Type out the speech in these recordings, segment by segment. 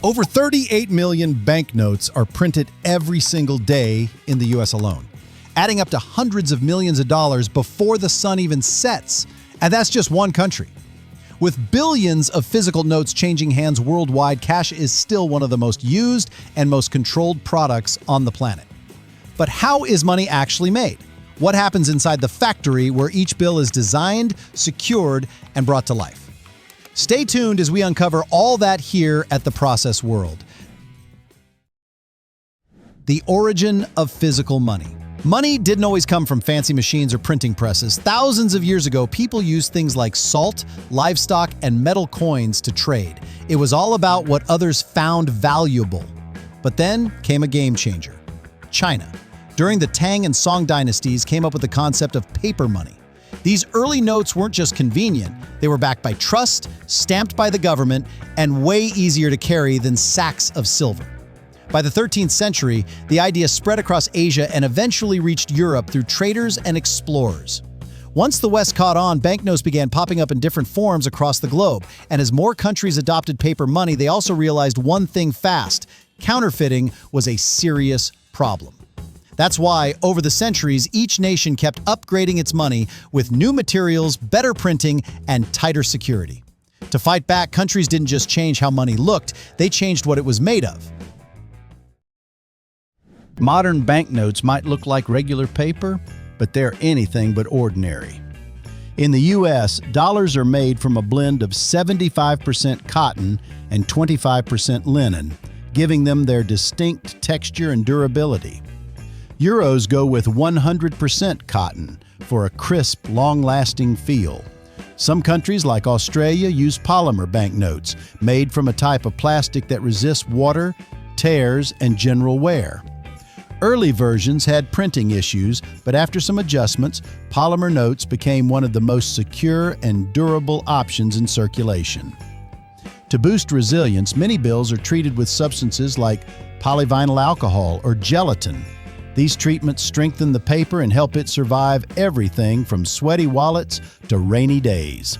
Over 38 million banknotes are printed every single day in the U.S. alone, adding up to hundreds of millions of dollars before the sun even sets. And that's just one country. With billions of physical notes changing hands worldwide, cash is still one of the most used and most controlled products on the planet. But how is money actually made? What happens inside the factory where each bill is designed, secured, and brought to life? Stay tuned as we uncover all that here at The Process World. The origin of physical money. Money didn't always come from fancy machines or printing presses. Thousands of years ago, people used things like salt, livestock, and metal coins to trade. It was all about what others found valuable. But then came a game changer: China. During the Tang and Song dynasties, came up with the concept of paper money. These early notes weren't just convenient, they were backed by trust, stamped by the government, and way easier to carry than sacks of silver. By the 13th century, the idea spread across Asia and eventually reached Europe through traders and explorers. Once the West caught on, banknotes began popping up in different forms across the globe. And as more countries adopted paper money, they also realized one thing fast: counterfeiting was a serious problem. That's why, over the centuries, each nation kept upgrading its money with new materials, better printing, and tighter security. To fight back, countries didn't just change how money looked, they changed what it was made of. Modern banknotes might look like regular paper, but they're anything but ordinary. In the U.S., dollars are made from a blend of 75% cotton and 25% linen, giving them their distinct texture and durability. Euros go with 100% cotton for a crisp, long-lasting feel. Some countries, like Australia, use polymer banknotes made from a type of plastic that resists water, tears, and general wear. Early versions had printing issues, but after some adjustments, polymer notes became one of the most secure and durable options in circulation. To boost resilience, many bills are treated with substances like polyvinyl alcohol or gelatin. These treatments strengthen the paper and help it survive everything from sweaty wallets to rainy days.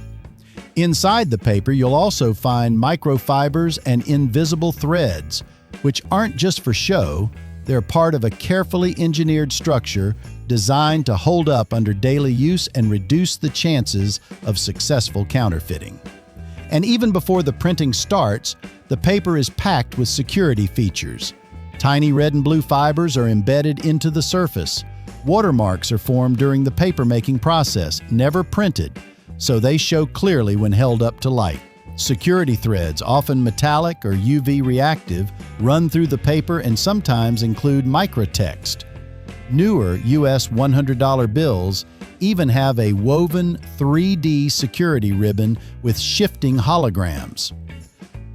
Inside the paper, you'll also find microfibers and invisible threads, which aren't just for show. They're part of a carefully engineered structure designed to hold up under daily use and reduce the chances of successful counterfeiting. And even before the printing starts, the paper is packed with security features. Tiny red and blue fibers are embedded into the surface. Watermarks are formed during the paper-making process, never printed, so they show clearly when held up to light. Security threads, often metallic or UV reactive, run through the paper and sometimes include microtext. Newer US $100 bills even have a woven 3D security ribbon with shifting holograms.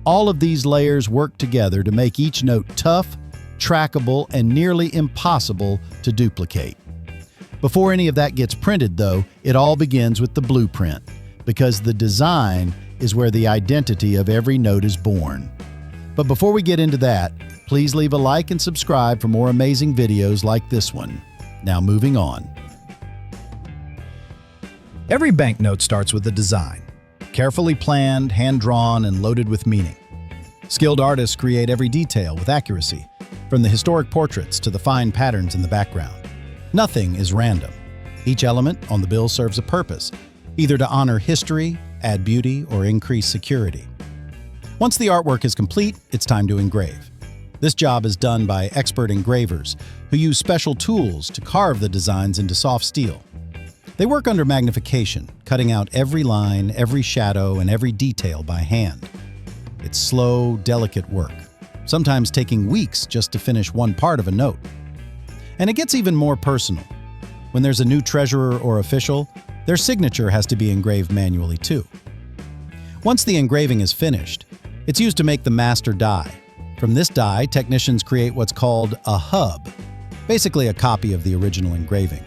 All of these layers work together to make each note tough, trackable, and nearly impossible to duplicate. Before any of that gets printed, though, it all begins with the blueprint, because the design is where the identity of every note is born. But before we get into that, please leave a like and subscribe for more amazing videos like this one. Now moving on. Every banknote starts with a design. Carefully planned, hand-drawn, and loaded with meaning. Skilled artists create every detail with accuracy, from the historic portraits to the fine patterns in the background. Nothing is random. Each element on the bill serves a purpose, either to honor history, add beauty, or increase security. Once the artwork is complete, it's time to engrave. This job is done by expert engravers who use special tools to carve the designs into soft steel. They work under magnification, cutting out every line, every shadow, and every detail by hand. It's slow, delicate work, sometimes taking weeks just to finish one part of a note. And it gets even more personal. When there's a new treasurer or official, their signature has to be engraved manually too. Once the engraving is finished, it's used to make the master die. From this die, technicians create what's called a hub, basically a copy of the original engraving.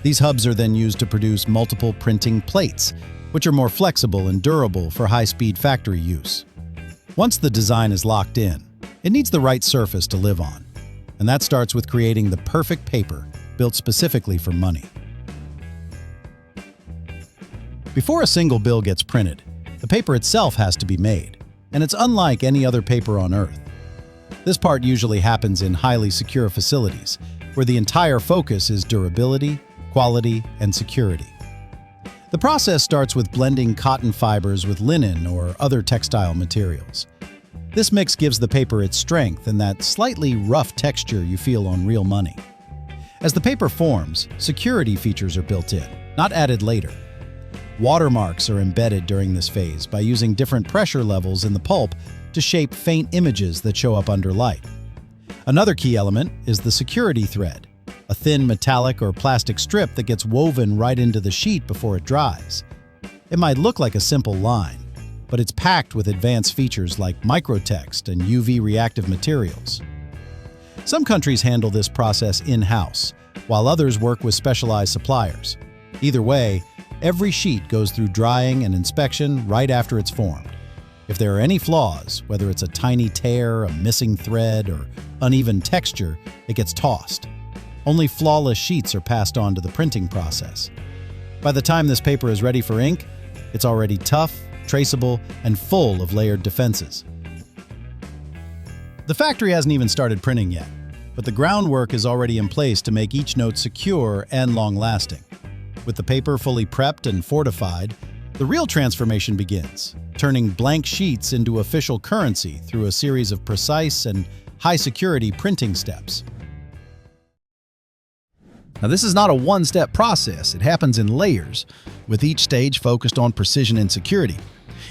These hubs are then used to produce multiple printing plates, which are more flexible and durable for high-speed factory use. Once the design is locked in, it needs the right surface to live on. And that starts with creating the perfect paper built specifically for money. Before a single bill gets printed, the paper itself has to be made. and it's unlike any other paper on Earth. This part usually happens in highly secure facilities, where the entire focus is durability, quality, and security. The process starts with blending cotton fibers with linen or other textile materials. This mix gives the paper its strength and that slightly rough texture you feel on real money. As the paper forms, security features are built in, not added later. Watermarks are embedded during this phase by using different pressure levels in the pulp to shape faint images that show up under light. Another key element is the security thread, a thin metallic or plastic strip that gets woven right into the sheet before it dries. It might look like a simple line, but it's packed with advanced features like microtext and UV reactive materials. Some countries handle this process in-house, while others work with specialized suppliers. Either way, every sheet goes through drying and inspection right after it's formed. If there are any flaws, whether it's a tiny tear, a missing thread, or uneven texture, it gets tossed. Only flawless sheets are passed on to the printing process. By the time this paper is ready for ink, it's already tough, traceable, and full of layered defenses. The factory hasn't even started printing yet, but the groundwork is already in place to make each note secure and long-lasting. With the paper fully prepped and fortified, the real transformation begins, turning blank sheets into official currency through a series of precise and high-security printing steps. Now, this is not a one-step process. It happens in layers, with each stage focused on precision and security.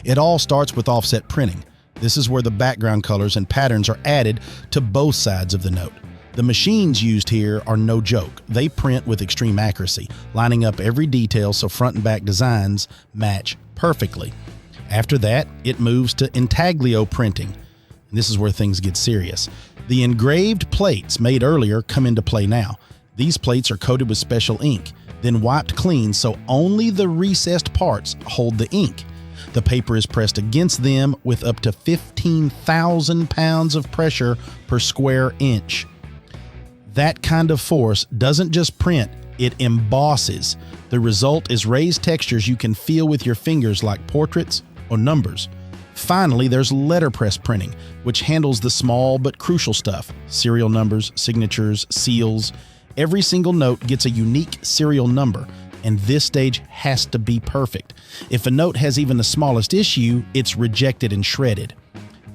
It all starts with offset printing. This is where the background colors and patterns are added to both sides of the note. The machines used here are no joke. They print with extreme accuracy, lining up every detail so front and back designs match perfectly. After that, it moves to intaglio printing. And this is where things get serious. The engraved plates made earlier come into play now. These plates are coated with special ink, then wiped clean so only the recessed parts hold the ink. The paper is pressed against them with up to 15,000 pounds of pressure per square inch. That kind of force doesn't just print, it embosses. The result is raised textures you can feel with your fingers like portraits or numbers. Finally, there's letterpress printing, which handles the small but crucial stuff: serial numbers, signatures, seals. Every single note gets a unique serial number, and this stage has to be perfect. If a note has even the smallest issue, it's rejected and shredded.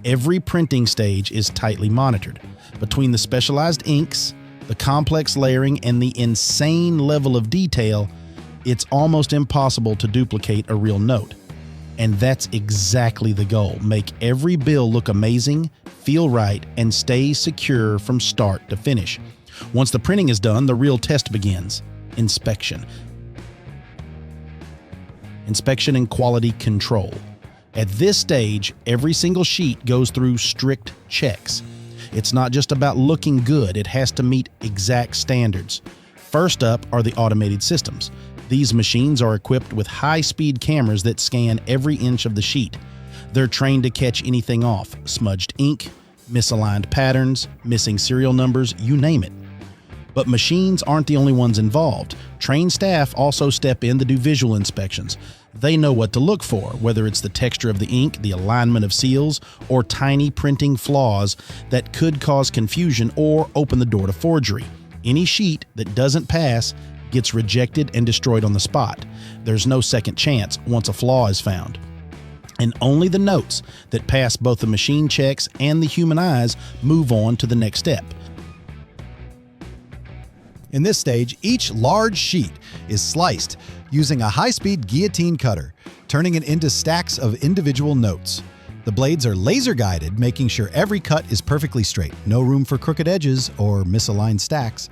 Every printing stage is tightly monitored. Between the specialized inks, the complex layering, and the insane level of detail, it's almost impossible to duplicate a real note. And that's exactly the goal: make every bill look amazing, feel right, and stay secure from start to finish. Once the printing is done, the real test begins: inspection. Inspection and quality control. At this stage, every single sheet goes through strict checks. It's not just about looking good, it has to meet exact standards. First up are the automated systems. These machines are equipped with high-speed cameras that scan every inch of the sheet. They're trained to catch anything off: smudged ink, misaligned patterns, missing serial numbers, you name it. But machines aren't the only ones involved. Trained staff also step in to do visual inspections. They know what to look for, whether it's the texture of the ink, the alignment of seals, or tiny printing flaws that could cause confusion or open the door to forgery. Any sheet that doesn't pass gets rejected and destroyed on the spot. There's no second chance once a flaw is found. And only the notes that pass both the machine checks and the human eyes move on to the next step. In this stage, each large sheet is sliced using a high-speed guillotine cutter, turning it into stacks of individual notes. The blades are laser-guided, making sure every cut is perfectly straight, no room for crooked edges or misaligned stacks.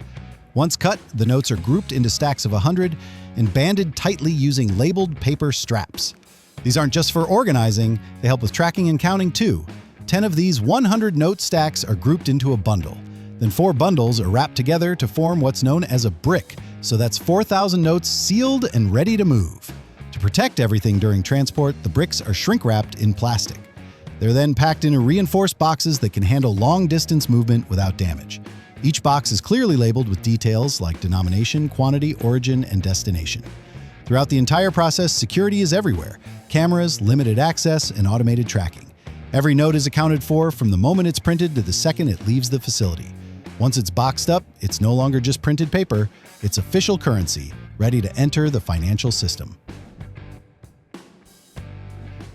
Once cut, the notes are grouped into stacks of 100 and banded tightly using labeled paper straps. These aren't just for organizing, they help with tracking and counting too. 10 of these 100-note stacks are grouped into a bundle. Then 4 bundles are wrapped together to form what's known as a brick, so that's 4,000 notes sealed and ready to move. To protect everything during transport, the bricks are shrink-wrapped in plastic. They're then packed into reinforced boxes that can handle long-distance movement without damage. Each box is clearly labeled with details like denomination, quantity, origin, and destination. Throughout the entire process, security is everywhere: cameras, limited access, and automated tracking. Every note is accounted for from the moment it's printed to the second it leaves the facility. Once it's boxed up, it's no longer just printed paper, it's official currency, ready to enter the financial system.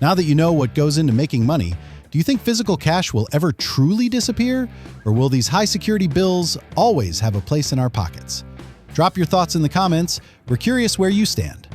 Now that you know what goes into making money, do you think physical cash will ever truly disappear? Or will these high-security bills always have a place in our pockets? Drop your thoughts in the comments. We're curious where you stand.